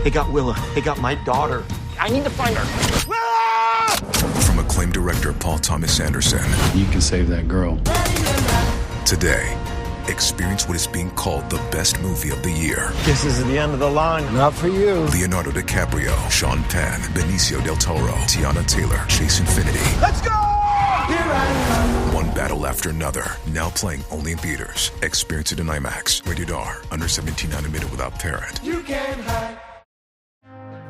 They got Willa. They got my daughter. I need to find her. Ah! From acclaimed director Paul Thomas Anderson. You can save that girl. Today, experience what is being called the best movie of the year. This is the end of the line. Not for you. Leonardo DiCaprio, Sean Penn, Benicio del Toro, Tiana Taylor, Chase Infinity. Let's go! Here I am. One battle after another. Now playing only in theaters. Experience it in IMAX. Rated R. Under 17 animated without parent. You can't hide.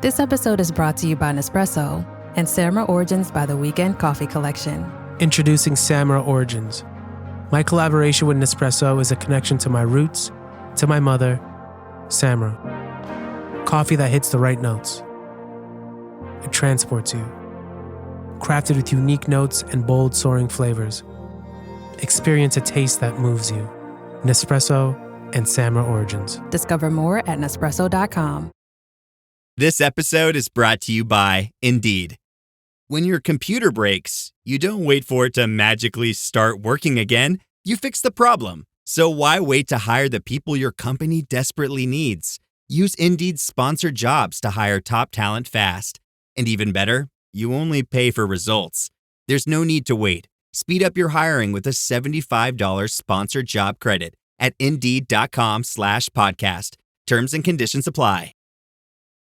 This episode is brought to you by Nespresso and Samra Origins by the Weekend Coffee Collection. Introducing Samra Origins. My collaboration with Nespresso is a connection to my roots, to my mother, Samra. Coffee that hits the right notes. It transports you. Crafted with unique notes and bold, soaring flavors. Experience a taste that moves you. Nespresso and Samra Origins. Discover more at Nespresso.com. This episode is brought to you by Indeed. When your computer breaks, you don't wait for it to magically start working again. You fix the problem. So why wait to hire the people your company desperately needs? Use Indeed's sponsored jobs to hire top talent fast. And even better, you only pay for results. There's no need to wait. Speed up your hiring with a $75 sponsored job credit at Indeed.com/podcast. Terms and conditions apply.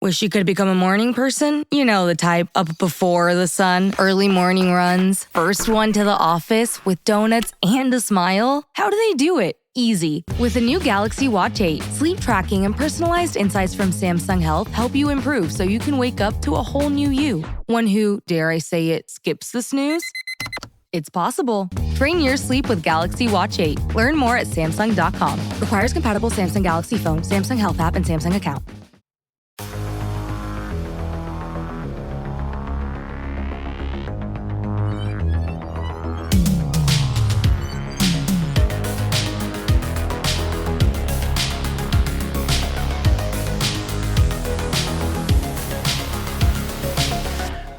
Wish you could become a morning person? You know the type, up before the sun, early morning runs, first one to the office with donuts and a smile. How do they do it? Easy. With the new Galaxy Watch 8, sleep tracking and personalized insights from Samsung Health help you improve so you can wake up to a whole new you. One who, dare I say it, skips the snooze? It's possible. Train your sleep with Galaxy Watch 8. Learn more at Samsung.com. Requires compatible Samsung Galaxy phone, Samsung Health app, and Samsung account.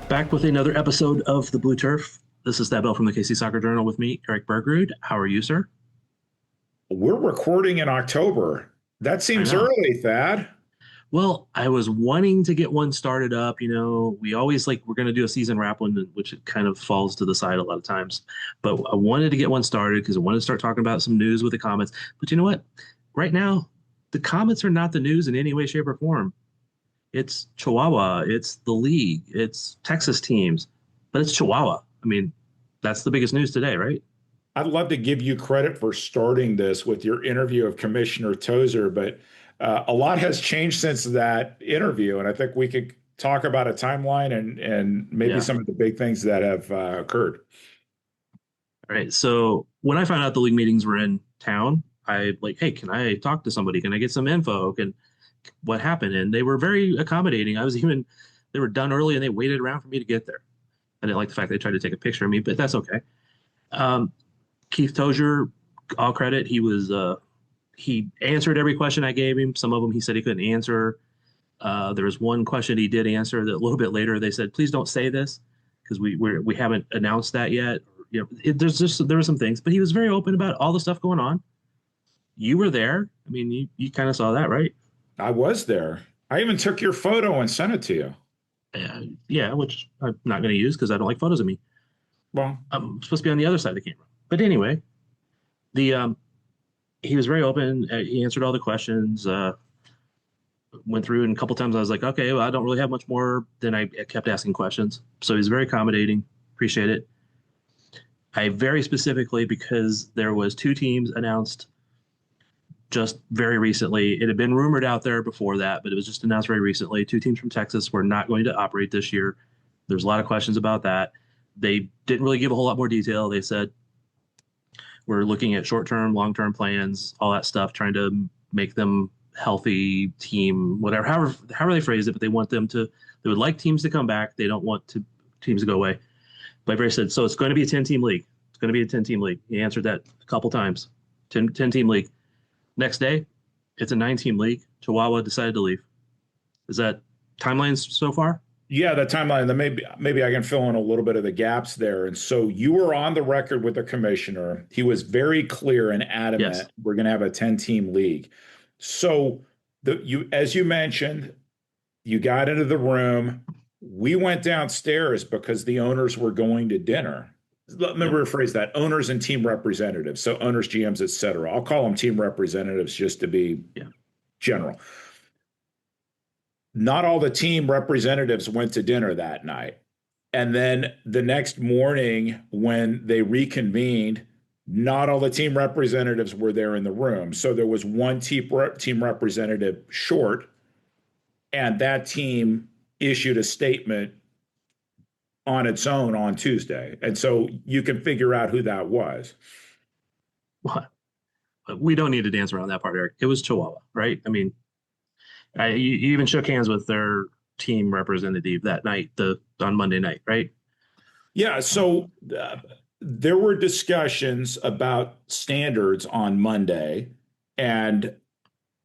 Back with another episode of the Blue Turf. This is Thad Bell from the KC Soccer Journal with me, Eric Bergrud. How are you, sir? We're recording in October. That seems early, Thad. Well, I was wanting to get one started up. You know, we always we're going to do a season wrap one, which it kind of falls to the side a lot of times. But I wanted to get one started because I wanted to start talking about some news with the Comets. But you know what? Right now, the Comets are not the news in any way, shape, or form. It's Chihuahua, it's the league, it's Texas teams, but it's Chihuahua. I mean, that's the biggest news today, right? I'd love to give you credit for starting this with your interview of Commissioner Tozer, but a lot has changed since that interview, and I think we could talk about a timeline and maybe some of the big things that have occurred. All right, so when I found out the league meetings were in town, I hey, can I talk to somebody? Can I get some info? What happened? And they were very accommodating. They were done early and they waited around for me to get there. I didn't like the fact they tried to take a picture of me, but that's okay. Keith Tozier, all credit. He answered every question I gave him. Some of them he said he couldn't answer. There was one question he did answer that a little bit later they said, please don't say this because we haven't announced that yet. There were some things, but he was very open about all the stuff going on. You were there. I mean, you kind of saw that, right? I was there. I even took your photo and sent it to you. Yeah, which I'm not going to use because I don't like photos of me. Well, I'm supposed to be on the other side of the camera. But anyway, he was very open. He answered all the questions. Went through, and a couple times I was like, okay, well, I don't really have much more. Then I kept asking questions. So he's very accommodating. Appreciate it. I very specifically, because there was 2 teams announced just very recently. It had been rumored out there before that, but it was just announced very recently. 2 teams from Texas were not going to operate this year. There's a lot of questions about that. They didn't really give a whole lot more detail. They said, we're looking at short-term, long-term plans, all that stuff, trying to make them healthy team, whatever, however they phrased it, but they would like teams to come back. They don't want teams to go away. Blackberry said, so it's going to be a 10-team league. It's going to be a 10-team league. He answered that a couple times. 10-team league. Next day, it's a 9-team league. Chihuahua decided to leave. Is that timelines so far? Yeah, the timeline. Then maybe I can fill in a little bit of the gaps there. And so you were on the record with the commissioner. He was very clear and adamant. Yes. We're going to have a 10-team league. So as you mentioned, You got into the room. We went downstairs because the owners were going to dinner. Let me rephrase that: owners and team representatives. So owners, GMs, et cetera. I'll call them team representatives just to be general. Not all the team representatives went to dinner that night. And then the next morning, when they reconvened, not all the team representatives were there in the room. So there was one team representative short, and that team issued a statement on its own on Tuesday. And so you can figure out who that was. What? We don't need to dance around that part, Eric. It was Chihuahua, right? I mean, you even shook hands with their team representative that night, on Monday night, right? Yeah. So there were discussions about standards on Monday, and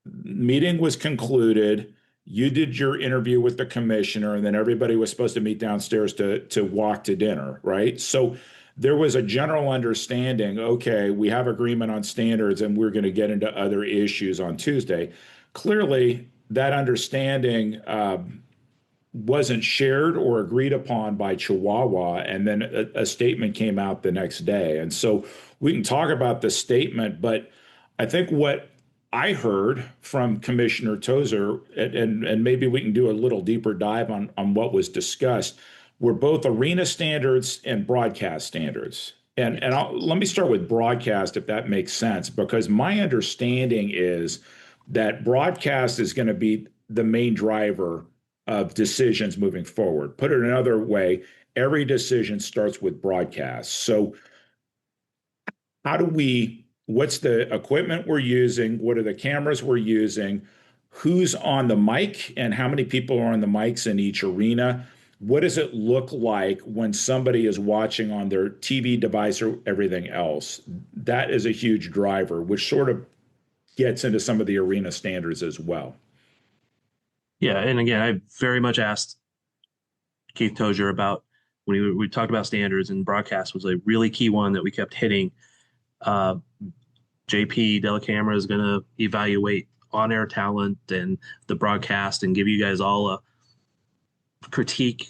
meeting was concluded. You did your interview with the commissioner, and then everybody was supposed to meet downstairs to walk to dinner, right? So there was a general understanding, okay, we have agreement on standards and we're going to get into other issues on Tuesday. Clearly, that understanding wasn't shared or agreed upon by Chihuahua, and then a statement came out the next day. And so we can talk about the statement, but I think what I heard from Commissioner Tozer, and maybe we can do a little deeper dive on what was discussed, were both arena standards and broadcast standards. And let me start with broadcast, if that makes sense, because my understanding is that broadcast is going to be the main driver of decisions moving forward. Put it another way, every decision starts with broadcast. So what's the equipment we're using? What are the cameras we're using? Who's on the mic and how many people are on the mics in each arena? What does it look like when somebody is watching on their TV device or everything else? That is a huge driver, which sort of gets into some of the arena standards as well. Yeah, and again, I very much asked Keith Tozier about when we talked about standards, and broadcast was a really key one that we kept hitting. JP Dellacamera is going to evaluate on-air talent and the broadcast and give you guys all a critique,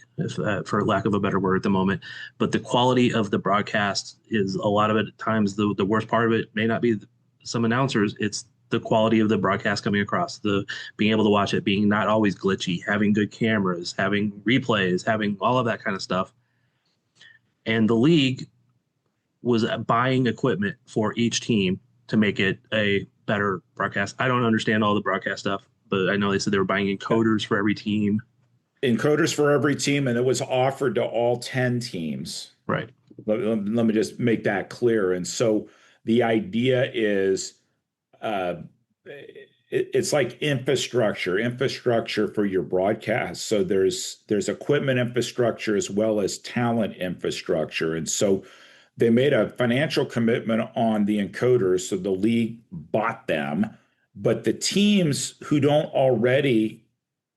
for lack of a better word at the moment. But the quality of the broadcast is, a lot of it at times, the worst part of it may not be some announcers. It's the quality of the broadcast coming across, the being able to watch it, being not always glitchy, having good cameras, having replays, having all of that kind of stuff. And the league was buying equipment for each team to make it a better broadcast. I don't understand all the broadcast stuff, but I know they said they were buying encoders for every team. Encoders for every team, and it was offered to all 10 teams. Right. Let me just make that clear. And so the idea is it's like infrastructure for your broadcast. So there's equipment infrastructure as well as talent infrastructure. And so they made a financial commitment on the encoders, so the league bought them. But the teams who don't already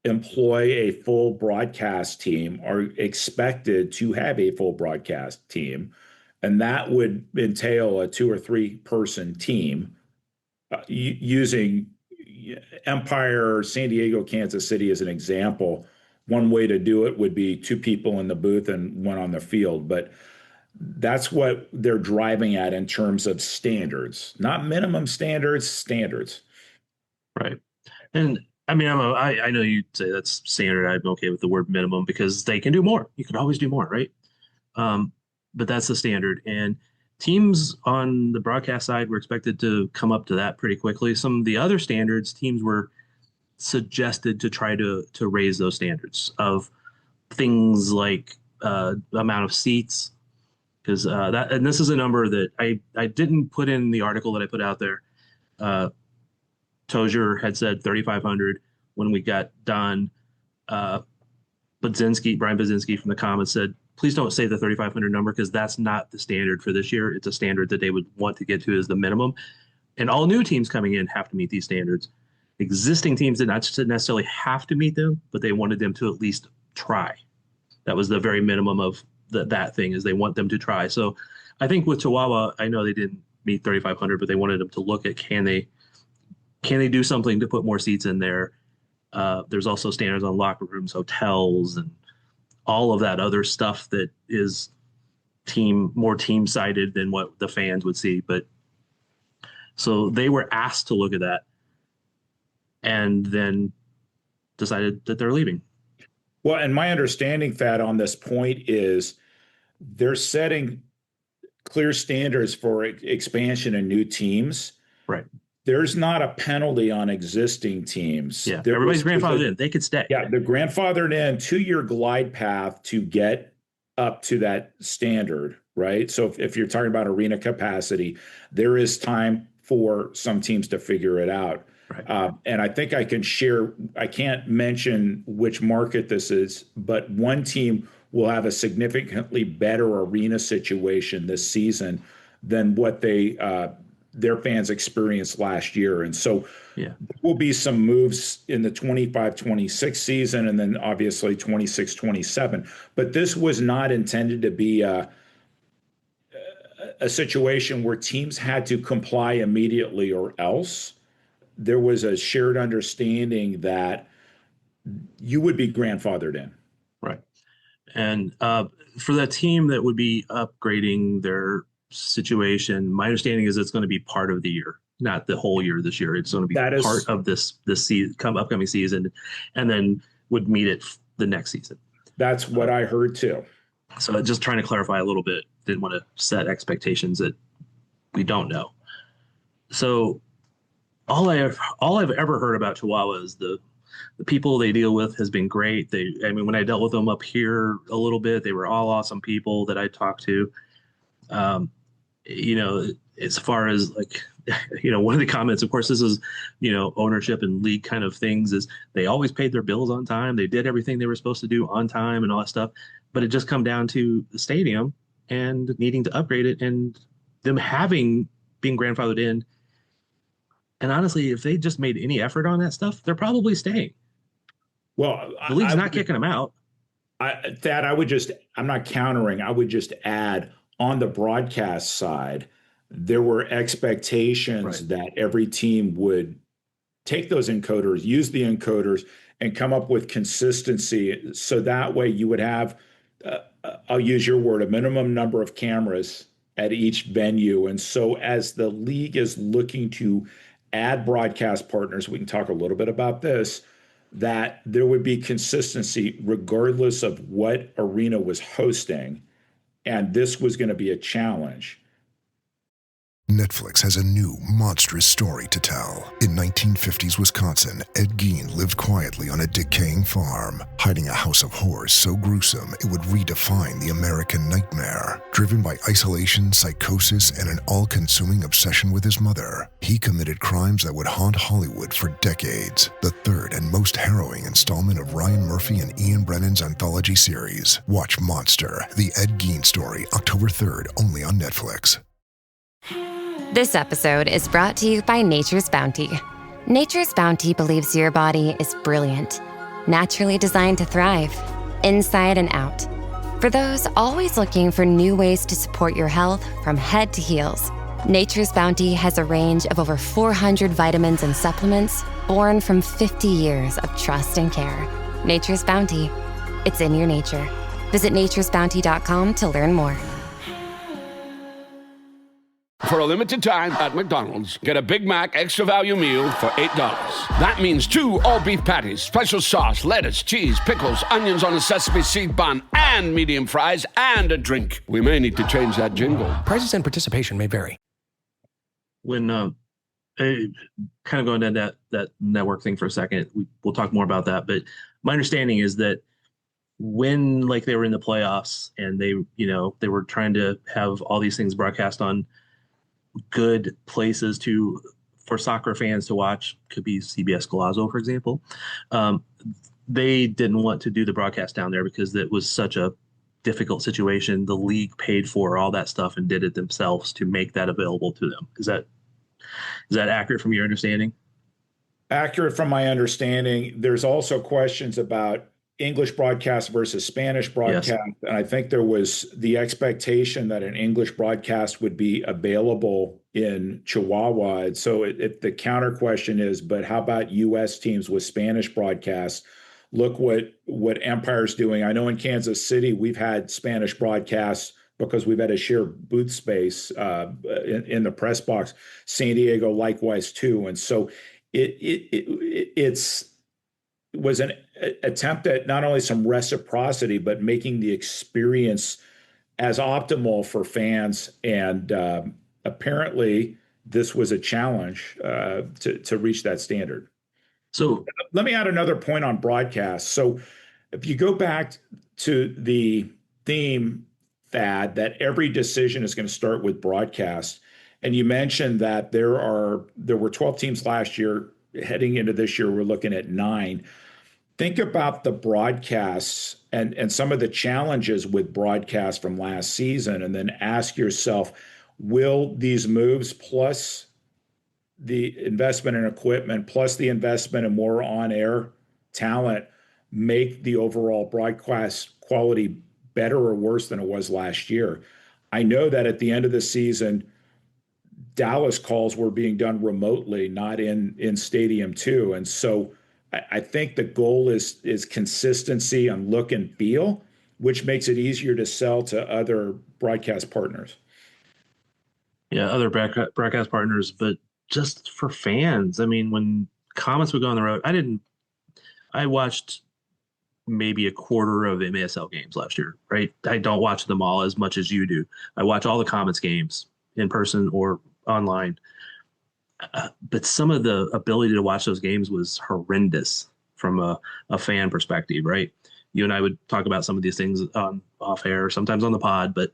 employ a full broadcast team are expected to have a full broadcast team. And that would entail a 2 or 3 person team using Empire, San Diego, Kansas City as an example. One way to do it would be 2 people in the booth and 1 on the field. But that's what they're driving at in terms of standards, not minimum standards, standards. Right. And I mean, I know you say that's standard. I'm okay with the word minimum because they can do more. You could always do more, right? But that's the standard. And teams on the broadcast side were expected to come up to that pretty quickly. Some of the other standards, teams were suggested to try to raise those standards of things like amount of seats, because and this is a number that I didn't put in the article that I put out there. Tozier had said 3,500 when we got done. Brian Budzinski from the Comets said, please don't say the 3,500 number because that's not the standard for this year. It's a standard that they would want to get to as the minimum. And all new teams coming in have to meet these standards. Existing teams did not necessarily have to meet them, but they wanted them to at least try. That was the very minimum of that thing, is they want them to try. So I think with Chihuahua, I know they didn't meet 3,500, but they wanted them to look at can they do something to put more seats in there. There's also standards on locker rooms, hotels, and all of that other stuff that is more team sided than what the fans would see. But so they were asked to look at that and then decided that they're leaving. Well, and my understanding, Thad, on this point is they're setting clear standards for expansion and new teams. Right. There's not a penalty on existing teams. Yeah, everybody's grandfathered in. They could stay. Yeah, they're grandfathered in to your glide path to get up to that standard, right? So if you're talking about arena capacity, there is time for some teams to figure it out. Right. And I think I can share, I can't mention which market this is, but one team will have a significantly better arena situation this season than what their fans experienced last year. And so there will be some moves in the 25-26 season and then obviously 26-27. But this was not intended to be a situation where teams had to comply immediately or else. There was a shared understanding that you would be grandfathered in. Right. And for that team that would be upgrading their situation, my understanding is it's going to be part of the year, not the whole year this year. It's going to be part of this season, upcoming season, and then would meet it the next season. That's what I heard too. So just trying to clarify a little bit. Didn't want to set expectations that we don't know. So all I've ever heard about Chihuahua is the people they deal with has been great. When I dealt with them up here a little bit, they were all awesome people that I talked to. As far as one of the comments, of course, this is, ownership and league kind of things, is they always paid their bills on time. They did everything they were supposed to do on time and all that stuff. But it just come down to the stadium and needing to upgrade it and them being grandfathered in. And honestly, if they just made any effort on that stuff, they're probably staying. Well, the league's not kicking them out. I'm not countering. I would just add, on the broadcast side, there were expectations that every team would take those encoders, use the encoders, and come up with consistency. So that way you would have, I'll use your word, a minimum number of cameras at each venue. And so as the league is looking to add broadcast partners, we can talk a little bit about this, that there would be consistency regardless of what arena was hosting. And this was going to be a challenge. Netflix has a new monstrous story to tell. In 1950s Wisconsin, Ed Gein lived quietly on a decaying farm, hiding a house of horrors so gruesome it would redefine the American nightmare. Driven by isolation, psychosis, and an all-consuming obsession with his mother, he committed crimes that would haunt Hollywood for decades. The third and most harrowing installment of Ryan Murphy and Ian Brennan's anthology series. Watch Monster, the Ed Gein story, October 3rd, only on Netflix. This episode is brought to you by Nature's Bounty. Nature's Bounty believes your body is brilliant, naturally designed to thrive, inside and out. For those always looking for new ways to support your health from head to heels, Nature's Bounty has a range of over 400 vitamins and supplements born from 50 years of trust and care. Nature's Bounty. It's in your nature. Visit naturesbounty.com to learn more. For a limited time at McDonald's, get a Big Mac Extra Value Meal for $8. That means 2 all-beef patties, special sauce, lettuce, cheese, pickles, onions on a sesame seed bun, and medium fries, and a drink. We may need to change that jingle. Prices and participation may vary. When kind of going down that network thing for a second, we'll talk more about that. But my understanding is that when they were in the playoffs and they were trying to have all these things broadcast on good places for soccer fans to watch, could be CBS Golazo, for example. They didn't want to do the broadcast down there because it was such a difficult situation. The league paid for all that stuff and did it themselves to make that available to them. Is that accurate from your understanding? Accurate from my understanding. There's also questions about English broadcast versus Spanish broadcast. Yes. And I think there was the expectation that an English broadcast would be available in Chihuahua. And so the counter question is, but how about U.S. teams with Spanish broadcasts? Look what Empire's doing. I know in Kansas City, we've had Spanish broadcasts because we've had to share booth space in the press box. San Diego likewise too. And so it was an attempt at not only some reciprocity, but making the experience as optimal for fans. And apparently this was a challenge to reach that standard. So let me add another point on broadcast. So if you go back to the theme, Thad, that every decision is going to start with broadcast, and you mentioned that there were 12 teams last year. Heading into this year, we're looking at 9. Think about the broadcasts and some of the challenges with broadcasts from last season, and then ask yourself, will these moves plus the investment in equipment, plus the investment in more on-air talent make the overall broadcast quality better or worse than it was last year? I know that at the end of the season, Dallas calls were being done remotely, not in Stadium 2. And so I think the goal is consistency on look and feel, which makes it easier to sell to other broadcast partners. Yeah, other broadcast partners, but just for fans. I mean, when Comets would go on the road, I watched maybe a quarter of MASL games last year, right? I don't watch them all as much as you do. I watch all the Comets games in person or online. But some of the ability to watch those games was horrendous from a fan perspective, right? You and I would talk about some of these things off air, sometimes on the pod, but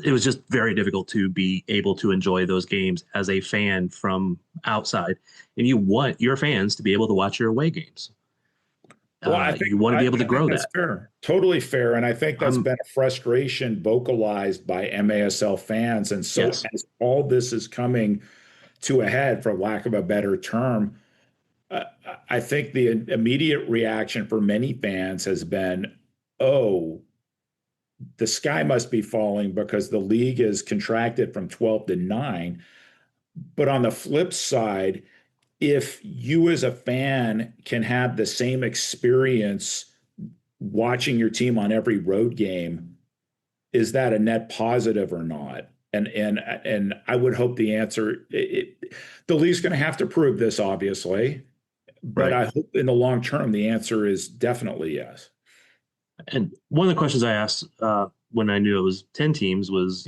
it was just very difficult to be able to enjoy those games as a fan from outside. And you want your fans to be able to watch your away games. Well, I think you want to be able to grow that's that. Fair. Totally fair. And I think that's been a frustration vocalized by MASL fans. And so Yes. as all this is coming to a head, for lack of a better term, I think the immediate reaction for many fans has been, oh, the sky must be falling because the league is contracted from 12 to 9. But on the flip side, if you as a fan can have the same experience watching your team on every road game, is that a net positive or not? And I would hope the answer, the league's going to have to prove this, obviously, but Right. I hope in the long term, the answer is definitely yes. And one of the questions I asked when I knew it was 10 teams was,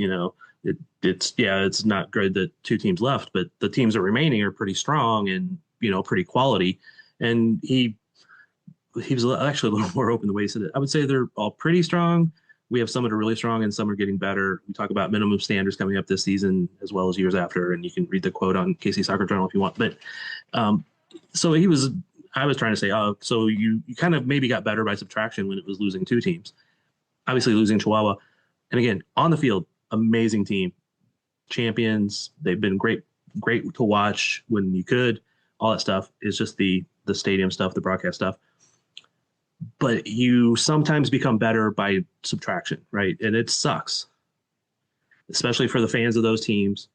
it's not good that 2 teams left, but the teams that are remaining are pretty strong and, pretty quality. And he was actually a little more open the way he said it. I would say they're all pretty strong. We have some that are really strong and some are getting better. We talk about minimum standards coming up this season as well as years after, and you can read the quote on KC Soccer Journal if you want. But so I was trying to say, oh, so you kind of maybe got better by subtraction when it was losing 2 teams. Obviously losing Chihuahua. And again, on the field, amazing team. Champions. They've been great to watch when you could. All that stuff is just the stadium stuff, the broadcast stuff. But you sometimes become better by subtraction, right? And it sucks, especially for the fans of those teams,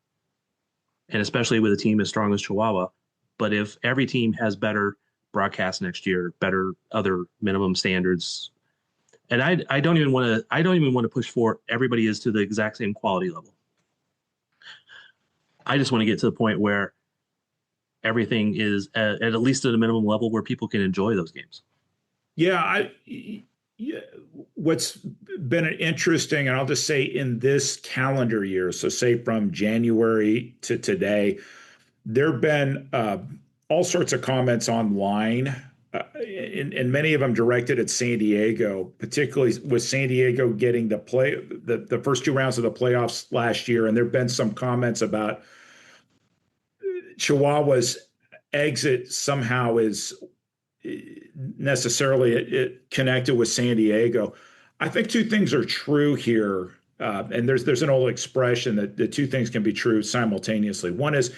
and especially with a team as strong as Chihuahua. But if every team has better broadcast next year, better other minimum standards, and I don't even want to push for everybody is to the exact same quality level. I just want to get to the point where everything is at least at a minimum level where people can enjoy those games. Yeah, what's been interesting, and I'll just say in this calendar year, so say from January to today, there have been all sorts of comments online, and many of them directed at San Diego, particularly with San Diego getting the first 2 rounds of the playoffs last year. And there have been some comments about Chihuahua's exit somehow is necessarily connected with San Diego. I think 2 things are true here. And there's an old expression that the 2 things can be true simultaneously. One is,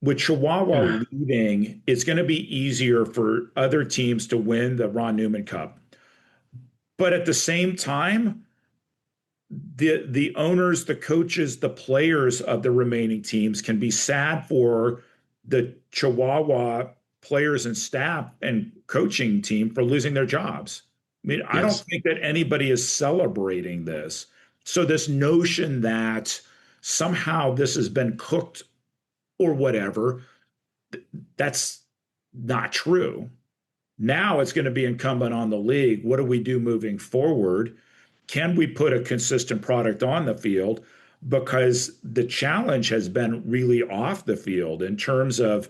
with Chihuahua leaving, it's going to be easier for other teams to win the Ron Newman Cup. But at the same time, the owners, the coaches, the players of the remaining teams can be sad for the Chihuahua players and staff and coaching team for losing their jobs. I mean, I don't think that anybody is celebrating this. So this notion that somehow this has been cooked or whatever, that's not true. Now it's going to be incumbent on the league. What do we do moving forward? Can we put a consistent product on the field? Because the challenge has been really off the field in terms of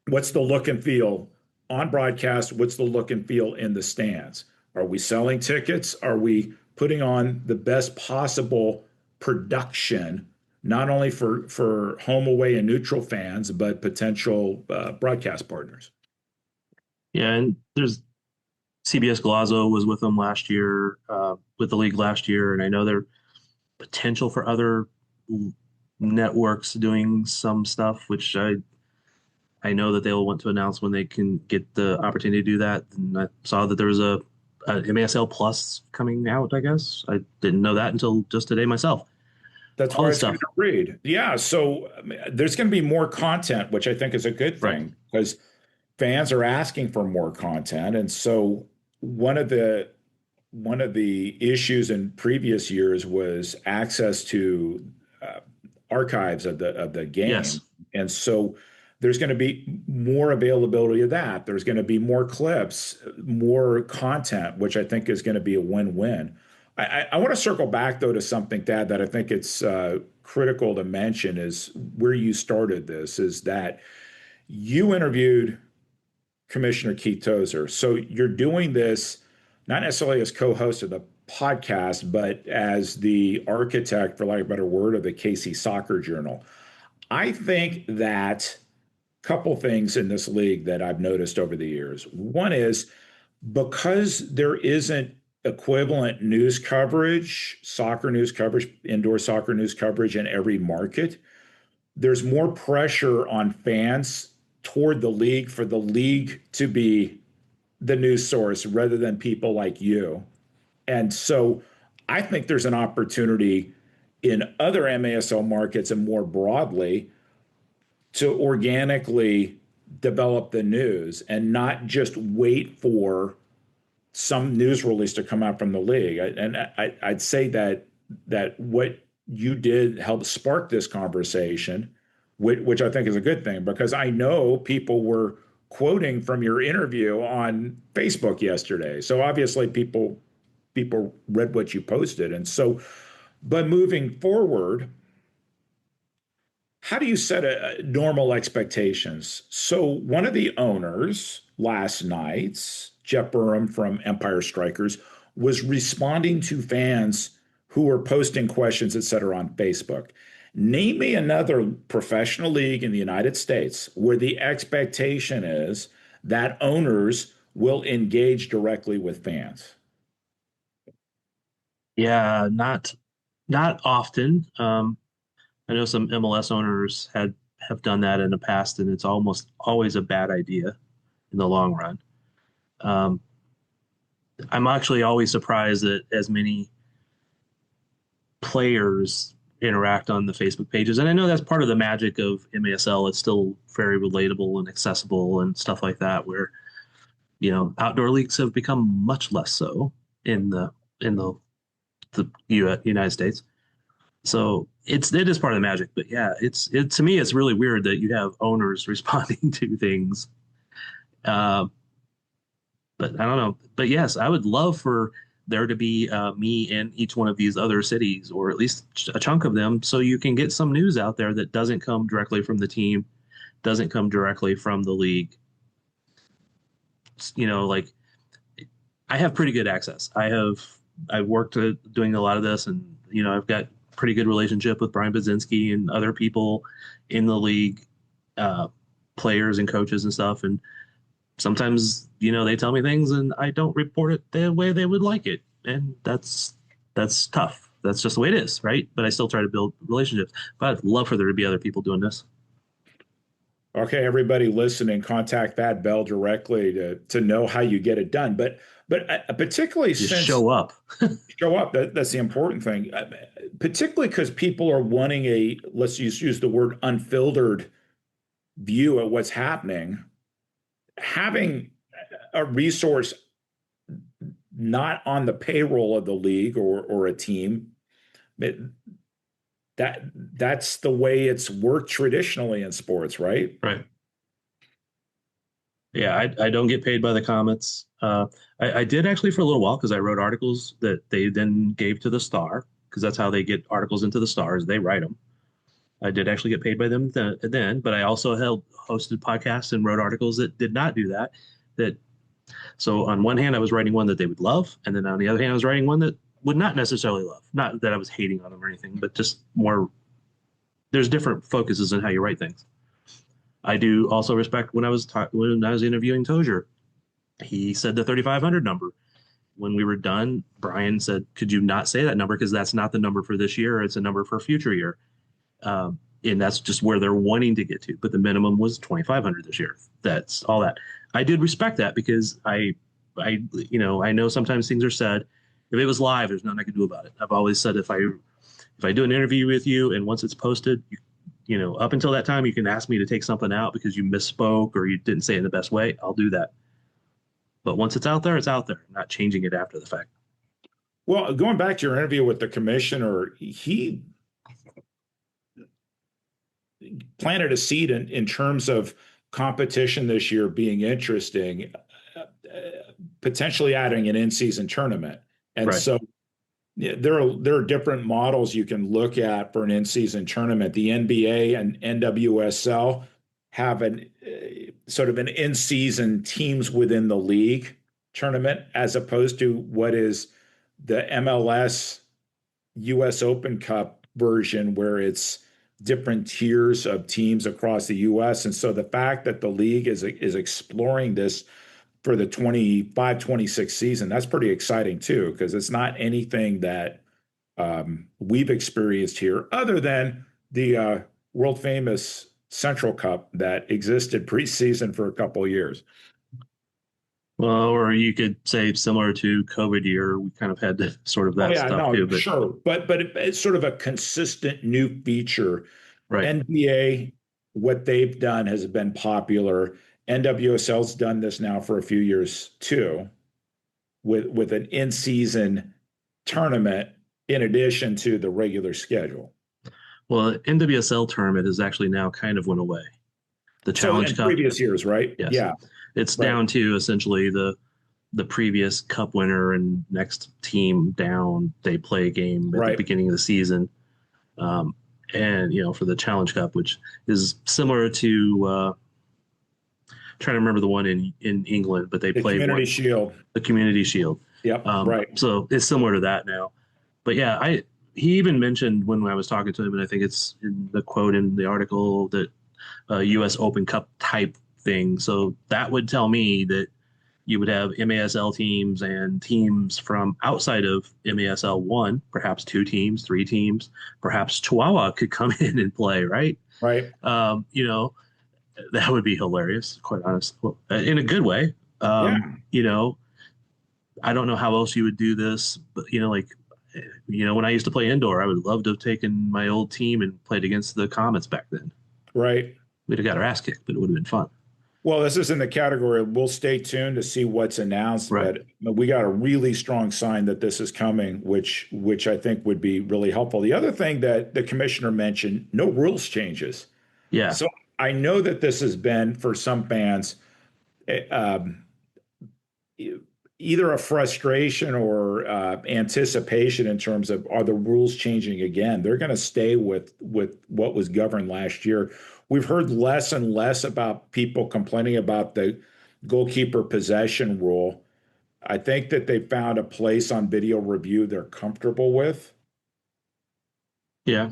what's the look and feel on broadcast? What's the look and feel in the stands? Are we selling tickets? Are we putting on the best possible production, not only for home, away, and neutral fans, but potential broadcast partners? Yeah, and there's CBS Golazo was with them last year, with the league last year, and I know there's potential for other networks doing some stuff, which I know that they'll want to announce when they can get the opportunity to do that. And I saw that there was a MASL Plus coming out, I guess. I didn't know that until just today myself. That's all stuff to read. Yeah, so there's going to be more content, which I think is a good thing because fans are asking for more content. And so one of the issues in previous years was access to archives of the game. Yes. And so there's going to be more availability of that. There's going to be more clips, more content, which I think is going to be a win-win. I want to circle back, though, to something, Dad, that I think it's critical to mention is where you started this, is that you interviewed Commissioner Keith Tozer. So you're doing this not necessarily as co-host of the podcast, but as the architect, for lack of a better word, of the KC Soccer Journal. I think that a couple things in this league that I've noticed over the years. One is because there isn't equivalent news coverage, soccer news coverage, indoor soccer news coverage in every market, there's more pressure on fans toward the league for the league to be the news source rather than people like you. And so I think there's an opportunity in other MASL markets and more broadly to organically develop the news and not just wait for some news release to come out from the league. And I'd say that what you did helped spark this conversation, which I think is a good thing, because I know people were quoting from your interview on Facebook yesterday. So obviously people read what you posted. And so, but moving forward, how do you set normal expectations? So one of the owners last night, Jeff Burham from Empire Strikers, was responding to fans who were posting questions, et cetera, on Facebook. Name me another professional league in the United States where the expectation is that owners will engage directly with fans. Yeah, not often. I know some MLS owners have done that in the past, and it's almost always a bad idea in the long run. I'm actually always surprised that as many players interact on the Facebook pages. And I know that's part of the magic of MASL. It's still very relatable and accessible and stuff like that, where, outdoor leagues have become much less so in the United States. So it is part of the magic. But yeah, to me, it's really weird that you have owners responding to things. But I don't know. But yes, I would love for there to be me in each one of these other cities, or at least a chunk of them, so you can get some news out there that doesn't come directly from the team, doesn't come directly from the league. Like I have pretty good access. I've worked doing a lot of this, and I've got pretty good relationship with Brian Budzinski and other people in the league, players and coaches and stuff. And sometimes, they tell me things and I don't report it the way they would like it. And that's tough. That's just the way it is, right? But I still try to build relationships. But I'd love for there to be other people doing this. Okay, everybody listening, contact Thad Bell directly to know how you get it done. But particularly Just since show up. show up, that's the important thing. Particularly because people are wanting a, let's use the word unfiltered view at what's happening. Having a resource not on the payroll of the league or a team, that's the way it's worked traditionally in sports, right? Right. Yeah, I don't get paid by the comments. I did actually for a little while because I wrote articles that they then gave to the Star, because that's how they get articles into the Stars. They write them. I did actually get paid by them then, but I also hosted podcasts and wrote articles that did not do that. So on one hand, I was writing one that they would love, and then on the other hand, I was writing one that would not necessarily love. Not that I was hating on them or anything, but just more. There's different focuses in how you write things. I do also respect when I was interviewing Tozier, he said the 3,500 number. When we were done, Brian said, "Could you not say that number, because that's not the number for this year. It's a number for a future year." And that's just where they're wanting to get to. But the minimum was 2,500 this year. That's all that. I did respect that, because I know sometimes things are said. If it was live, there's nothing I could do about it. I've always said if I do an interview with you and once it's posted, up until that time, you can ask me to take something out because you misspoke or you didn't say it in the best way. I'll do that. But once it's out there, it's out there. I'm not changing it after the fact. Well, going back to your interview with the commissioner, he planted a seed in terms of competition this year being interesting, potentially adding an in-season tournament. And right. So there are different models you can look at for an in-season tournament. The NBA and NWSL have sort of an in-season teams within the league tournament, as opposed to what is the MLS US Open Cup version, where it's different tiers of teams across the US. And so the fact that the league is exploring this for the 25-26 season, that's pretty exciting too, because it's not anything that we've experienced here, other than the world famous Central Cup that existed preseason for a couple of years. Well, or you could say similar to COVID year, we kind of had to sort of that stuff too. But sure, but it's sort of a consistent new feature. Right. NBA, what they've done has been popular. NWSL's done this now for a few years too, with an in-season tournament in addition to the regular schedule. Well, the NWSL tournament has actually now kind of went away. The Challenge Cup, previous years, right? Yes. Yeah, it's down to essentially the previous cup winner and next team down. They play a game at the beginning of the season, and for the Challenge Cup, which is similar to. Trying to remember the one in England, but they play Community Shield. The Community Shield. Yep. Right. So it's similar to that now. But yeah, he even mentioned when I was talking to him, and I think it's in the quote in the article, that U.S. Open Cup type thing. So that would tell me that you would have MASL teams and teams from outside of MASL 1, perhaps 2 teams, 3 teams, perhaps Chihuahua could come in and play, right? Right. That would be hilarious, quite honestly, in a good way. I don't know how else you would do this, but when I used to play indoor, I would love to have taken my old team and played against the Comets back then. Right. We'd have got our ass kicked, but it would have been fun. Well, this is in the category. We'll stay tuned to see what's announced. Right. But we got a really strong sign that this is coming, which I think would be really helpful. The other thing that the commissioner mentioned, no rules changes. Yeah. So I know that this has been, for some fans, either a frustration or anticipation in terms of, are the rules changing again? They're going to stay with what was governed last year. We've heard less and less about people complaining about the goalkeeper possession rule. I think that they found a place on video review they're comfortable with. Yeah.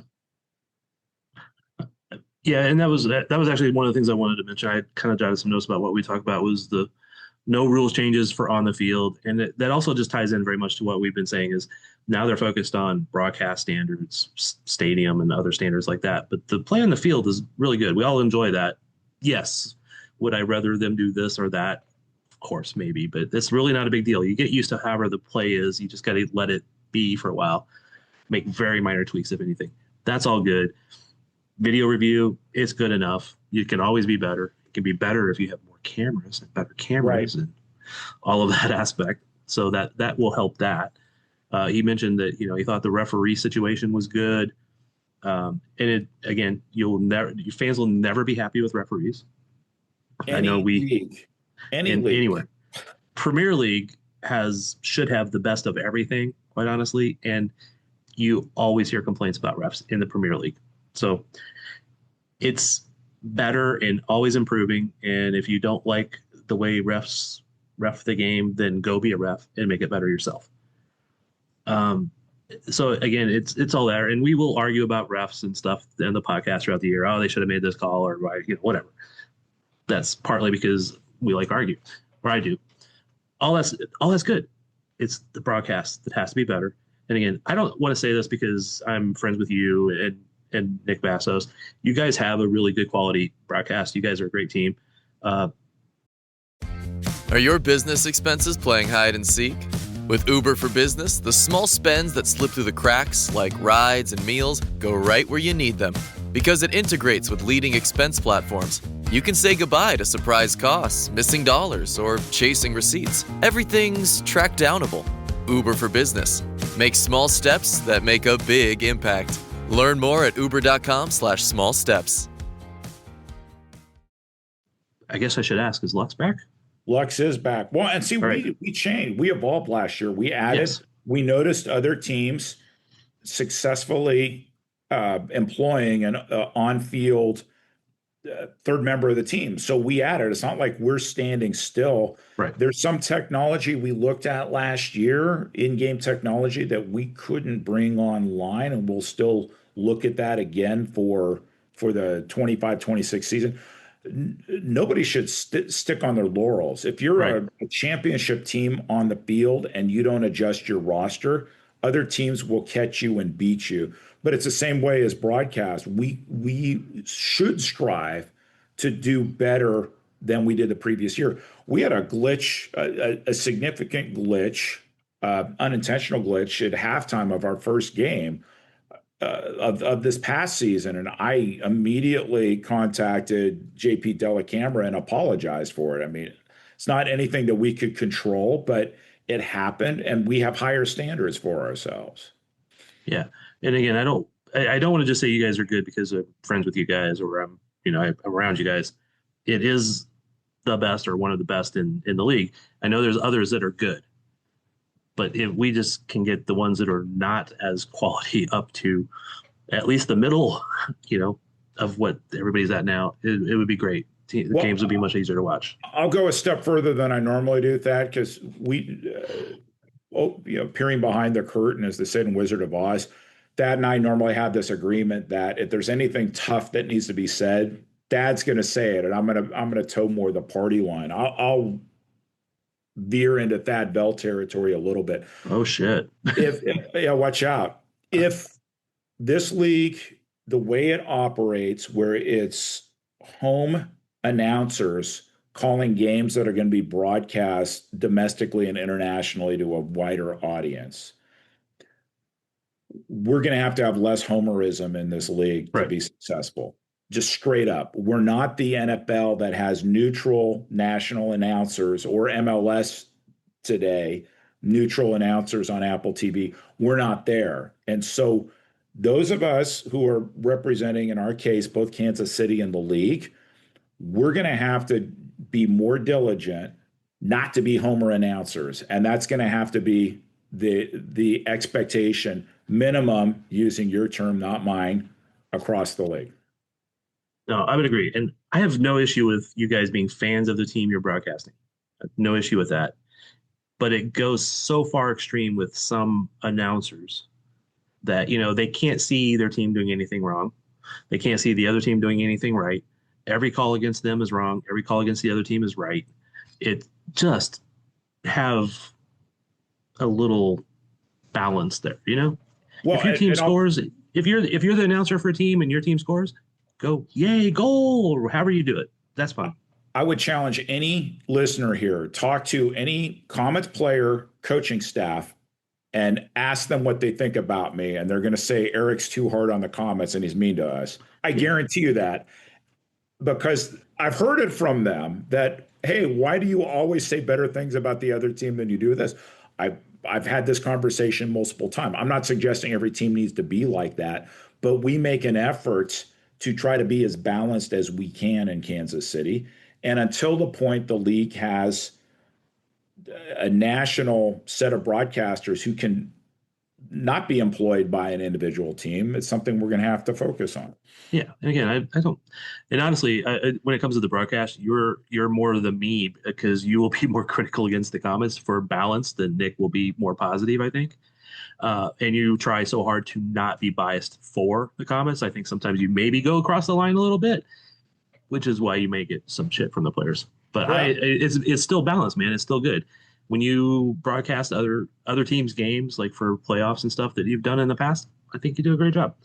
Yeah, and that was actually one of the things I wanted to mention. I kind of jotted some notes about what we talked about was the no rules changes for on the field. And that also just ties in very much to what we've been saying is now they're focused on broadcast standards, stadium and other standards like that. But the play on the field is really good. We all enjoy that. yes, would I rather them do this or that? Of course, maybe, but it's really not a big deal. You get used to however the play is. You just got to let it be for a while. Make very minor tweaks, if anything. That's all good. Video review is good enough. You can always be better. It can be better if you have more cameras and better cameras and all of that aspect. So that will help that. He mentioned that, he thought the referee situation was good. And again, your fans will never be happy with referees. Anywhere. Premier League should have the best of everything, quite honestly. And you always hear complaints about refs in the Premier League. So it's better and always improving. And if you don't like the way refs ref the game, then go be a ref and make it better yourself. So again, it's all there, and we will argue about refs and stuff in the podcast throughout the year. Oh, they should have made this call, or whatever. That's partly because we like argue, or I do. All that's good. It's the broadcast that has to be better. And again, I don't want to say this because I'm friends with you and Nick Vassos. You guys have a really good quality broadcast. You guys are a great team. Are your business expenses playing hide and seek? With Uber for Business, the small spends that slip through the cracks, like rides and meals, go right where you need them. Because it integrates with leading expense platforms, you can say goodbye to surprise costs, missing dollars, or chasing receipts. Everything's track downable. Uber for Business. Make small steps that make a big impact. Learn more at uber.com/small steps. I guess I should ask, is Lux back? Lux is back. Well, and see, we changed. We evolved last year. We added, we noticed other teams successfully employing an on-field third member of the team. So we added. It's not like we're standing still. Right. There's some technology we looked at last year, in-game technology, that we couldn't bring online, and we'll still look at that again for the 25-26 season. Nobody should stick on their laurels. If you're a championship team on the field and you don't adjust your roster, other teams will catch you and beat you. But it's the same way as broadcast. We should strive to do better than we did the previous year. We had a glitch, a significant glitch, unintentional glitch at halftime of our first game of this past season, and I immediately contacted JP Dellacamera and apologized for it. I mean, it's not anything that we could control, but it happened, and we have higher standards for ourselves. Yeah, and again, I don't want to just say you guys are good because I'm friends with you guys, or I'm around you guys. It is the best, or one of the best in the league. I know there's others that are good, but if we just can get the ones that are not as quality up to at least the middle, of what everybody's at now, it would be great. The games would be much easier to watch. I'll go a step further than I normally do with that, because we, peering behind the curtain, as they said in Wizard of Oz, Dad and I normally have this agreement that if there's anything tough that needs to be said, Dad's going to say it, and I'm going to toe more the party line. I'll veer into Thad Bell territory a little bit. Oh shit! Watch out. If this league, the way it operates, where it's home announcers calling games that are going to be broadcast domestically and internationally to a wider audience, we're going to have less homerism in this league to be successful. Just straight up. We're not the NFL that has neutral national announcers, or MLS today, neutral announcers on Apple TV. We're not there. And so those of us who are representing, in our case, both Kansas City and the league, we're going to have to be more diligent not to be homer announcers. And that's going to have to be the expectation minimum, using your term, not mine, across the league. No, I would agree. And I have no issue with you guys being fans of the team you're broadcasting. No issue with that. But it goes so far extreme with some announcers that, they can't see their team doing anything wrong. They can't see the other team doing anything right. Every call against them is wrong. Every call against the other team is right. It just have a little balance there, Well, if your team scores, if you're the announcer for a team and your team scores, go, yay, goal, or however you do it. That's fine. I would challenge any listener here, talk to any Comets player, coaching staff, and ask them what they think about me. And they're going to say Eric's too hard on the Comets and he's mean to us. I guarantee you that, because I've heard it from them that, hey, why do you always say better things about the other team than you do this? I've had this conversation multiple times. I'm not suggesting every team needs to be like that, but we make an effort to try to be as balanced as we can in Kansas City. And until the point the league has a national set of broadcasters who can not be employed by an individual team, it's something we're going to have to focus on. Yeah, and again, I don't. And honestly, when it comes to the broadcast, you're more than me, because you will be more critical against the Comets for balance than Nick will be more positive, I think. And you try so hard to not be biased for the Comets. I think sometimes you maybe go across the line a little bit, which is why you may get some shit from the players. But Yeah. It's still balanced, man. It's still good. When you broadcast other teams' games, like for playoffs and stuff that you've done in the past, I think you do a great job.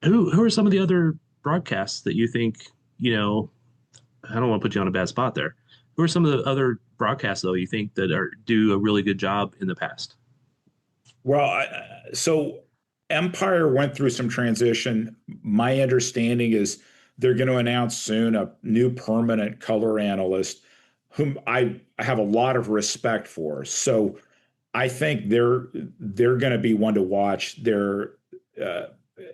Who are some of the other broadcasts that you think, I don't want to put you on a bad spot there. Who are some of the other broadcasts, though, you think that do a really good job in the past? Well, so Empire went through some transition. My understanding is they're going to announce soon a new permanent color analyst whom I have a lot of respect for. So I think they're going to be one to watch. They're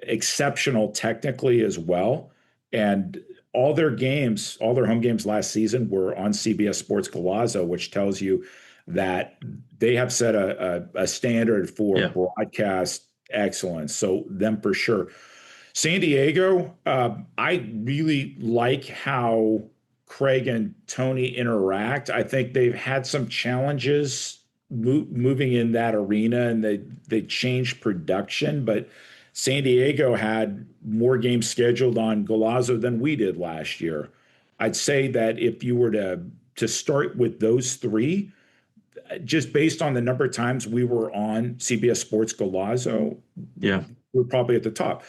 exceptional technically as well. And all their home games last season were on CBS Sports Golazo, which tells you that they have set a standard for broadcast excellence. So them for sure. San Diego, I really like how Craig and Tony interact. I think they've had some challenges moving in that arena, and they changed production, but San Diego had more games scheduled on Golazo than we did last year. I'd say that if you were to start with those three, just based on the number of times we were on CBS Sports Golazo, we're probably at the top.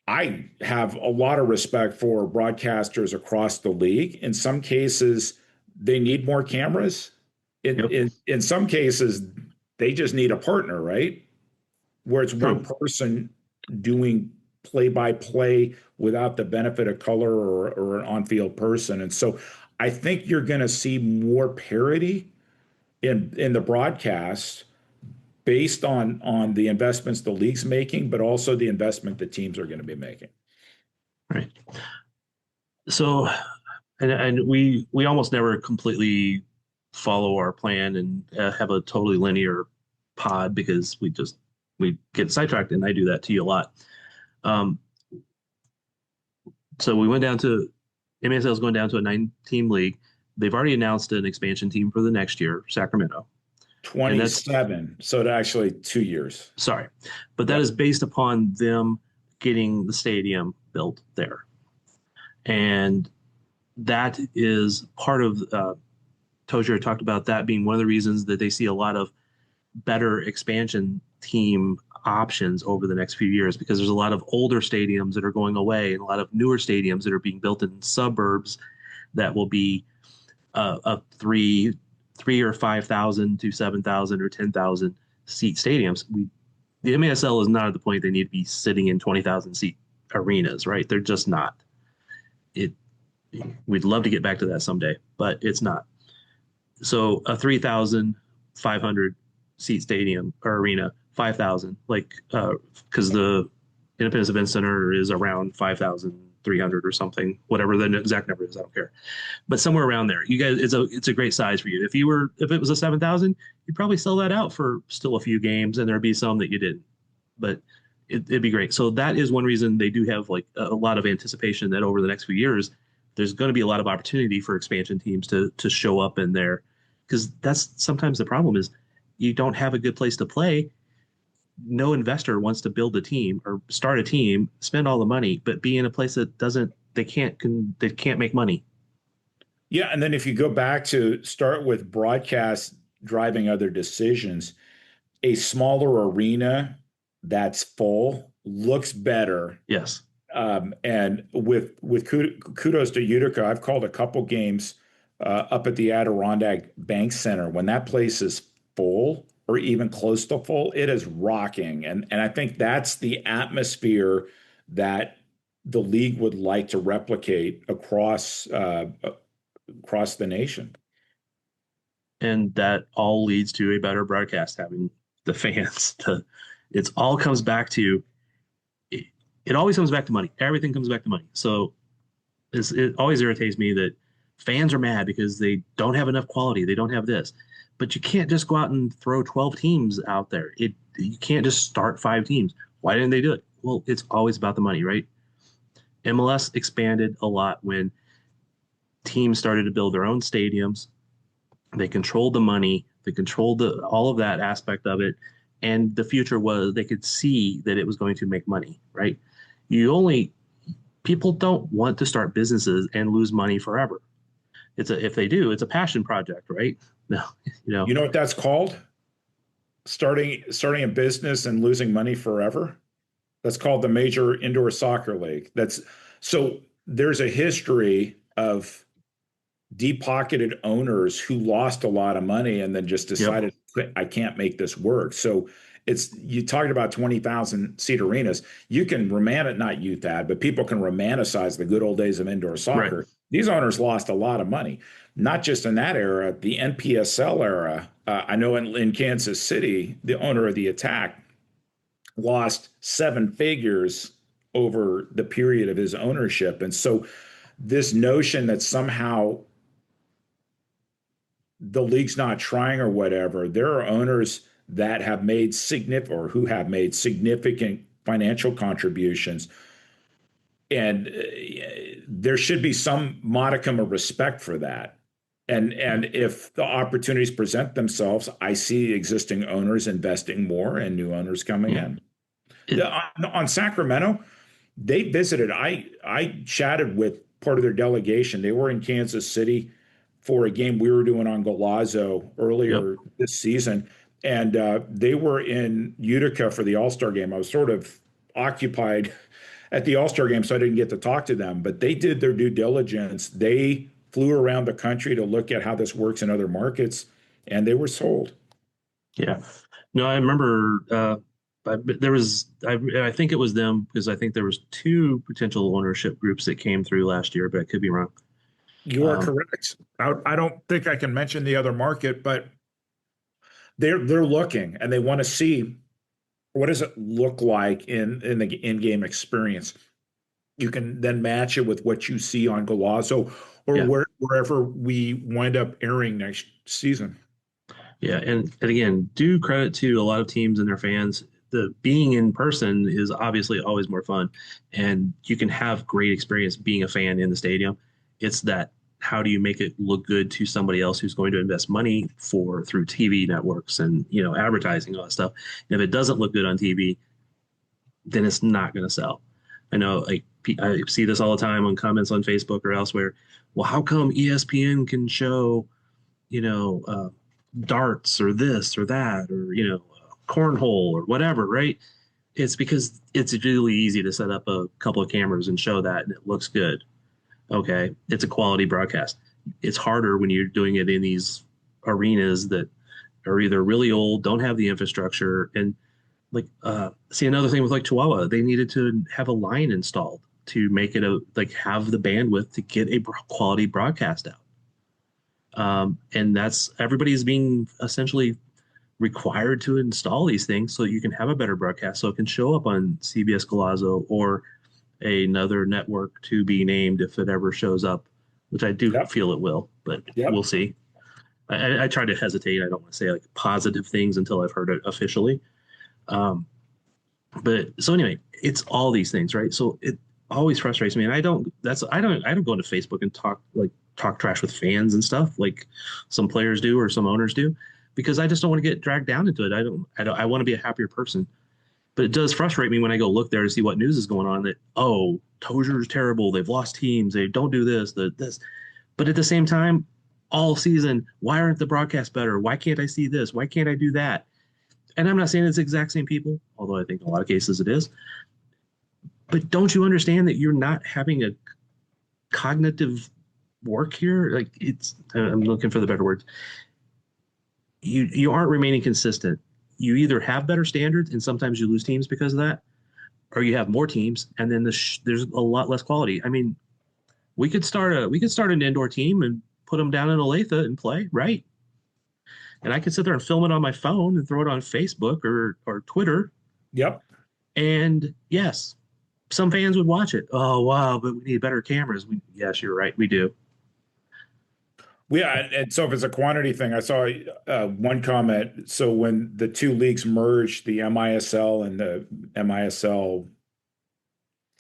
I have a lot of respect for broadcasters across the league. In some cases, they need more cameras. In some cases, they just need a partner, right? Where it's one person doing play-by-play without the benefit of color or an on-field person. And so I think you're going to see more parity in the broadcast based on the investments the league's making, but also the investment the teams are going to be making. Right. So, and we almost never completely follow our plan and have a totally linear pod, because we get sidetracked, and I do that to you a lot. So we went down to MSL is going down to a 9-team league. They've already announced an expansion team for the next year, Sacramento. 27. So actually 2 years. Sorry. But that is based upon them getting the stadium built there. And that is part of, Tozier talked about that being one of the reasons that they see a lot of better expansion team options over the next few years, because there's a lot of older stadiums that are going away and a lot of newer stadiums that are being built in suburbs that will be a 3 or 5,000 to 7,000 or 10,000 seat stadiums. The MASL is not at the point they need to be sitting in 20,000 seat arenas, right? They're just not. We'd love to get back to that someday, but it's not. So a 3,500 seat stadium or arena, 5,000, because the Independence Event Center is around 5,300 or something, whatever the exact number is, I don't care. But somewhere around there, you guys, it's a great size for you. If it was a 7,000, you'd probably sell that out for still a few games, and there'd be some that you didn't. But it'd be great. So that is one reason they do have a lot of anticipation that over the next few years, there's going to be a lot of opportunity for expansion teams to show up in there, because that's sometimes the problem is you don't have a good place to play. No investor wants to build a team or start a team, spend all the money, but be in a place that they can't make money. Yeah. And then if you go back to start with broadcast driving other decisions, a smaller arena that's full looks better. Yes. And with kudos to Utica, I've called a couple games up at the Adirondack Bank Center. When that place is full or even close to full, it is rocking. And I think that's the atmosphere that the league would like to replicate across the nation. And that all leads to a better broadcast, having the fans. It all comes back to, it always comes back to money. Everything comes back to money. So it always irritates me that fans are mad because they don't have enough quality. They don't have this. But you can't just go out and throw 12 teams out there. You can't just start 5 teams. Why didn't they do it? Well, it's always about the money, right? MLS expanded a lot when teams started to build their own stadiums. They controlled the money. They controlled all of that aspect of it. And the future was they could see that it was going to make money, right? People don't want to start businesses and lose money forever. If they do, it's a passion project, right? No, You know what that's called? Starting a business and losing money forever. That's called the Major Indoor Soccer League. So there's a history of deep-pocketed owners who lost a lot of money and then just decided, I can't make this work. So you talked about 20,000 seat arenas. You can not UTAD, but people can romanticize the good old days of indoor soccer. Right. These owners lost a lot of money, not just in that era, the NPSL era. I know in Kansas City, the owner of the Attack lost 7 figures over the period of his ownership. And so this notion that somehow the league's not trying or whatever, there are owners that have made significant financial contributions. And there should be some modicum of respect for that. And if the opportunities present themselves, I see existing owners investing more and new owners coming in. On Sacramento, they visited. I chatted with part of their delegation. They were in Kansas City for a game we were doing on Golazo earlier this season. And they were in Utica for the All-Star game. I was sort of occupied at the All-Star game, so I didn't get to talk to them. But they did their due diligence. They flew around the country to look at how this works in other markets, and they were sold. Yeah. No, I remember there was, I think it was them, because I think there was 2 potential ownership groups that came through last year, but I could be wrong. You are correct. I don't think I can mention the other market, but they're looking and they want to see what does it look like in the in-game experience. You can then match it with what you see on Golazo or wherever we wind up airing next season. Yeah, and again, due credit to a lot of teams and their fans. The being in person is obviously always more fun, and you can have great experience being a fan in the stadium. It's that, how do you make it look good to somebody else who's going to invest money through TV networks and advertising, all that stuff. And if it doesn't look good on TV, then it's not going to sell. I know, I see this all the time on comments on Facebook or elsewhere. Well, how come ESPN can show, darts or this or that or cornhole or whatever, right? It's because it's really easy to set up a couple of cameras and show that, and it looks good. Okay, it's a quality broadcast. It's harder when you're doing it in these arenas that are either really old, don't have the infrastructure, and see another thing with Chihuahua, they needed to have a line installed to make it have the bandwidth to get a quality broadcast out. And that's, everybody is being essentially required to install these things so you can have a better broadcast, so it can show up on CBS Golazo or another network to be named if it ever shows up, which I do feel it will, but we'll see. I try to hesitate. I don't want to say positive things until I've heard it officially. But so anyway, it's all these things, right? So it always frustrates me, and I don't go into Facebook and talk trash with fans and stuff like some players do or some owners do, because I just don't want to get dragged down into it. I want to be a happier person. But it does frustrate me when I go look there to see what news is going on, that, Tozer's terrible, they've lost teams, they don't do this. But at the same time, all season, why aren't the broadcasts better? Why can't I see this? Why can't I do that? And I'm not saying it's the exact same people, although I think in a lot of cases it is. But don't you understand that you're not having a cognitive work here? Like I'm looking for the better words. You aren't remaining consistent. You either have better standards, and sometimes you lose teams because of that, or you have more teams, and then there's a lot less quality. I mean, we could start an indoor team and put them down in Olathe and play, right? And I could sit there and film it on my phone and throw it on Facebook or Twitter. Yep. And yes, some fans would watch it. Oh, wow, but we need better cameras. Yes, you're right. We do. Yeah, and so if it's a quantity thing, I saw one comment. So when the two leagues merged, the MISL and the MISL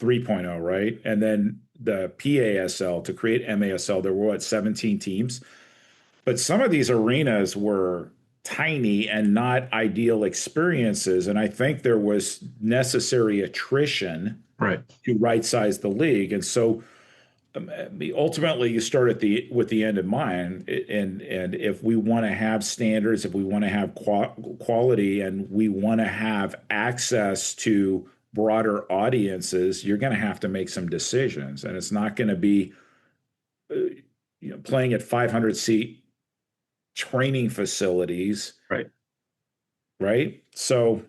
3.0, right? And then the PASL to create MASL, there were 17 teams. But some of these arenas were tiny and not ideal experiences. And I think there was necessary attrition to right-size the league. And so ultimately you start with the end in mind. And if we want to have standards, if we want to have quality, and we want to have access to broader audiences, you're going to have to make some decisions. And it's not going to be playing at 500-seat training facilities. Right. So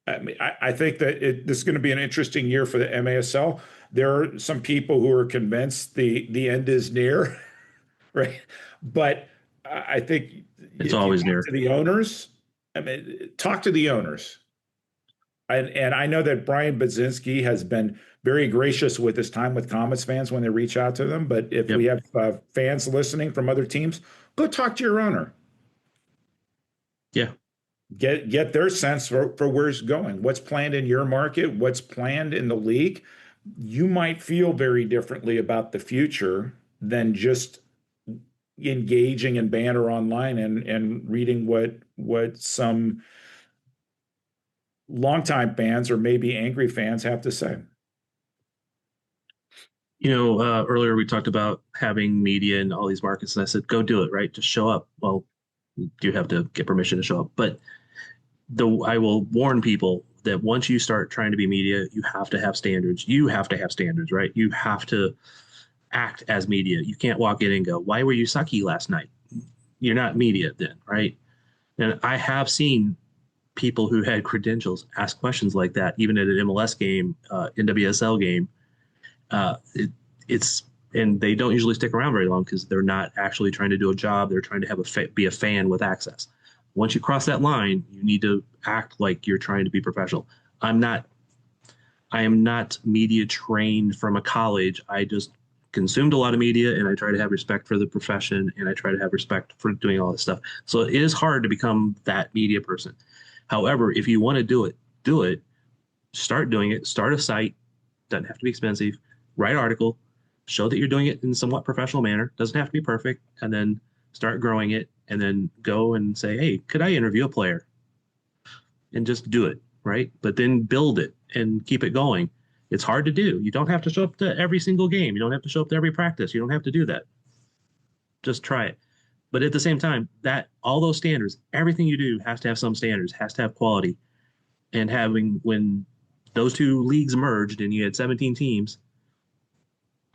I think that this is going to be an interesting year for the MASL. There are some people who are convinced the end is near, right? But I think it's always near. To the owners, I mean, talk to the owners. And I know that Brian Budzinski has been very gracious with his time with Comets fans when they reach out to them. But if we have fans listening from other teams, go talk to your owner. Yeah. Get their sense for where it's going, what's planned in your market, what's planned in the league. You might feel very differently about the future than just engaging in banner online and reading what some longtime fans or maybe angry fans have to say. Earlier we talked about having media in all these markets, and I said, go do it, right? Just show up. Well, you do have to get permission to show up, but I will warn people that once you start trying to be media, you have to have standards. You have to have standards, right? You have to act as media. You can't walk in and go, why were you sucky last night? You're not media then, right? And I have seen people who had credentials ask questions like that, even at an MLS game, NWSL game. And they don't usually stick around very long because they're not actually trying to do a job. They're trying to have be a fan with access. Once you cross that line, you need to act like you're trying to be professional. I am not media trained from a college. I just consumed a lot of media, and I try to have respect for the profession, and I try to have respect for doing all this stuff. So it is hard to become that media person. However, if you want to do it, start doing it, start a site, doesn't have to be expensive, write article, show that you're doing it in a somewhat professional manner, doesn't have to be perfect, and then start growing it, and then go and say, hey, could I interview a player? And just do it, right? But then build it and keep it going. It's hard to do. You don't have to show up to every single game. You don't have to show up to every practice. You don't have to do that. Just try it. But at the same time, that all those standards, everything you do has to have some standards, has to have quality. And when those two leagues merged and you had 17 teams,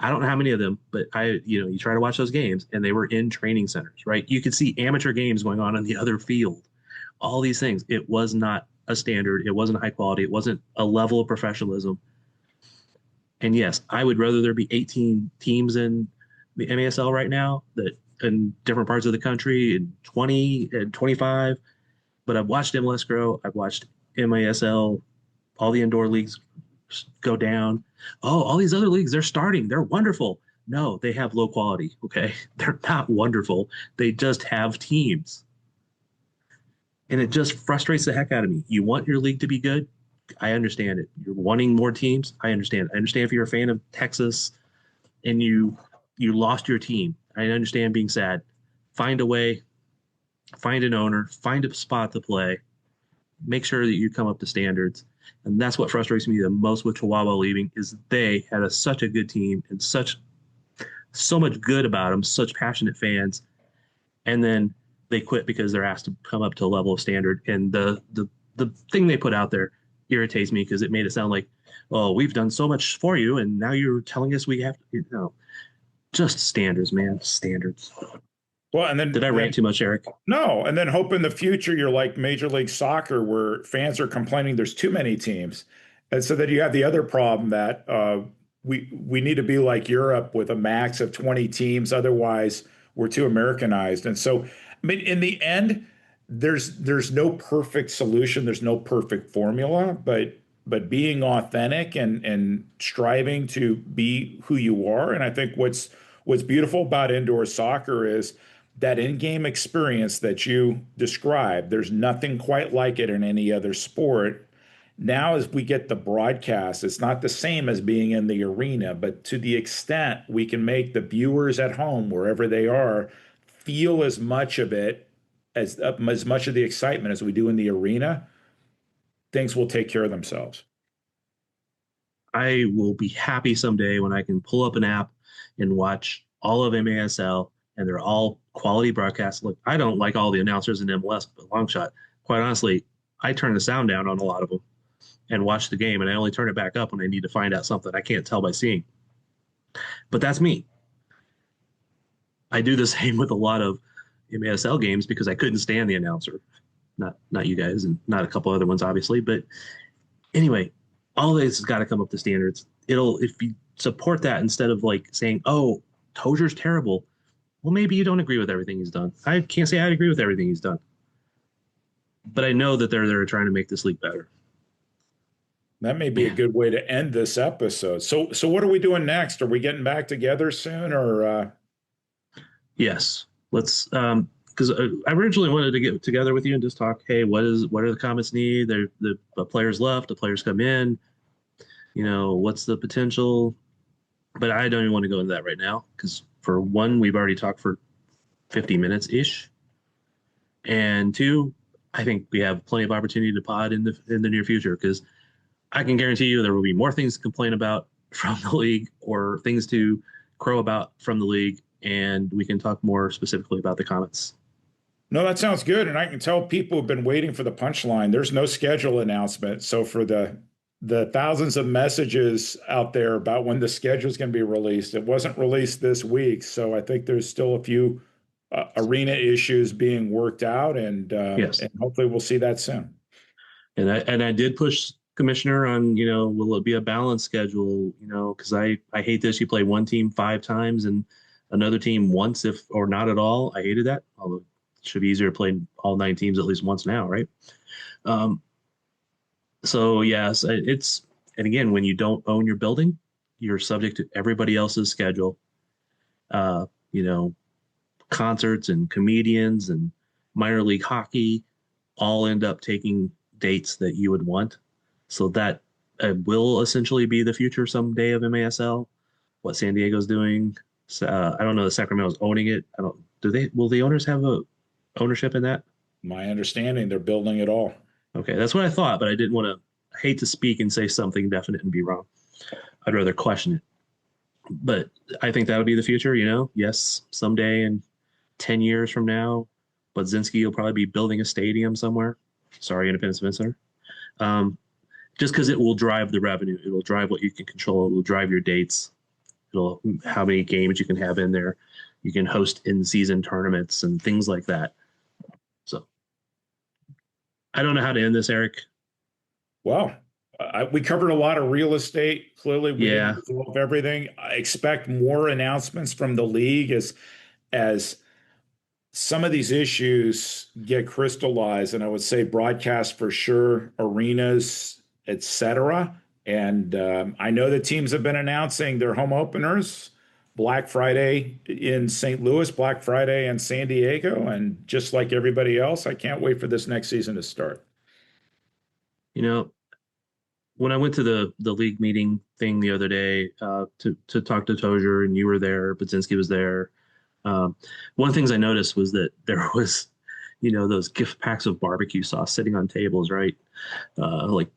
I don't know how many of them, but you try to watch those games and they were in training centers, right? You could see amateur games going on in the other field, all these things. It was not a standard. It wasn't high quality. It wasn't a level of professionalism. And yes, I would rather there be 18 teams in the MASL right now that in different parts of the country, and 20 and 25. But I've watched MLS grow. I've watched MASL, all the indoor leagues go down. Oh, all these other leagues, they're starting. They're wonderful. No, they have low quality. Okay. They're not wonderful. They just have teams. And it just frustrates the heck out of me. You want your league to be good. I understand it. You're wanting more teams. I understand. I understand if you're a fan of Texas and you lost your team. I understand being sad. Find a way, find an owner, find a spot to play. Make sure that you come up to standards. And that's what frustrates me the most with Chihuahua leaving, is they had such a good team and so much good about them, such passionate fans. And then they quit because they're asked to come up to a level of standard. And the thing they put out there irritates me because it made it sound like oh, we've done so much for you, and now you're telling us we have to, just standards, man, standards. Well, and then did I rant too much, Eric? No, and then hope in the future you're like Major League Soccer, where fans are complaining there's too many teams, and so then you have the other problem that we need to be like Europe with a max of 20 teams, otherwise we're too Americanized. And so, I mean, in the end, there's no perfect solution, there's no perfect formula, but being authentic and striving to be who you are. And I think what's beautiful about indoor soccer is that in-game experience that you described. There's nothing quite like it in any other sport. Now, as we get the broadcast, it's not the same as being in the arena, but to the extent we can make the viewers at home, wherever they are, feel as much of it, as much of the excitement as we do in the arena, things will take care of themselves. I will be happy someday when I can pull up an app and watch all of MASL, and they're all quality broadcasts. Look, I don't like all the announcers in MLS, but long shot, quite honestly, I turn the sound down on a lot of them and watch the game, and I only turn it back up when I need to find out something I can't tell by seeing. But that's me. I do the same with a lot of MASL games because I couldn't stand the announcer. Not you guys, and not a couple other ones, obviously. But anyway, all this has got to come up to standards. If you support that instead of like saying, oh, Tozer's terrible. Well, maybe you don't agree with everything he's done. I can't say I agree with everything he's done. But I know that they're trying to make this league better. That may be a good way to end this episode. So what are we doing next? Are we getting back together soon, or? Yes, let's. Because I originally wanted to get together with you and just talk. Hey, what are the Comets need? The players left. The players come in. What's the potential? But I don't even want to go into that right now because, for one, we've already talked for 50 minutes ish, and two, I think we have plenty of opportunity to pod in the near future because I can guarantee you there will be more things to complain about from the league or things to crow about from the league, and we can talk more specifically about the Comets. No, that sounds good. And I can tell people have been waiting for the punchline. There's no schedule announcement. So for the thousands of messages out there about when the schedule is going to be released, it wasn't released this week. So I think there's still a few arena issues being worked out, and yes, and hopefully we'll see that soon. And I did push Commissioner on, will it be a balanced schedule? Because I hate this. You play one team 5 times and another team once, or not at all. I hated that. Although it should be easier to play all 9 teams at least once now, right? So yes, and again, when you don't own your building, you're subject to everybody else's schedule. Concerts and comedians and minor league hockey all end up taking dates that you would want. So that will essentially be the future someday of MASL. What San Diego's doing, I don't know. The Sacramento's owning it. Will the owners have a ownership in that? My understanding, they're building it all. Okay, that's what I thought, but I didn't want to. I hate to speak and say something definite and be wrong. I'd rather question it. But I think that'll be the future. Yes, someday in 10 years from now, Budzinski will probably be building a stadium somewhere. Sorry, Independence Event Center. Just because it will drive the revenue, it will drive what you can control, it will drive your dates, it'll how many games you can have in there. You can host in-season tournaments and things like that. So I don't know how to end this, Eric. Well, we covered a lot of real estate. Clearly, we didn't love everything. I expect more announcements from the league as some of these issues get crystallized, and I would say broadcast for sure, arenas, etc. And I know the teams have been announcing their home openers, Black Friday in St. Louis, Black Friday in San Diego, and just like everybody else, I can't wait for this next season to start. When I went to the league meeting thing the other day to talk to Tozier, and you were there, Budzinski was there. One of the things I noticed was that there was, those gift packs of barbecue sauce sitting on tables, right? Like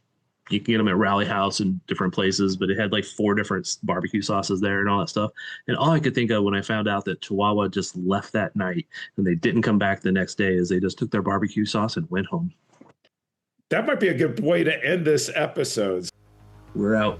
you can get them at Rally House and different places, but it had like 4 different barbecue sauces there and all that stuff. And all I could think of when I found out that Chihuahua just left that night and they didn't come back the next day is they just took their barbecue sauce and went home. That might be a good way to end this episode. We're out.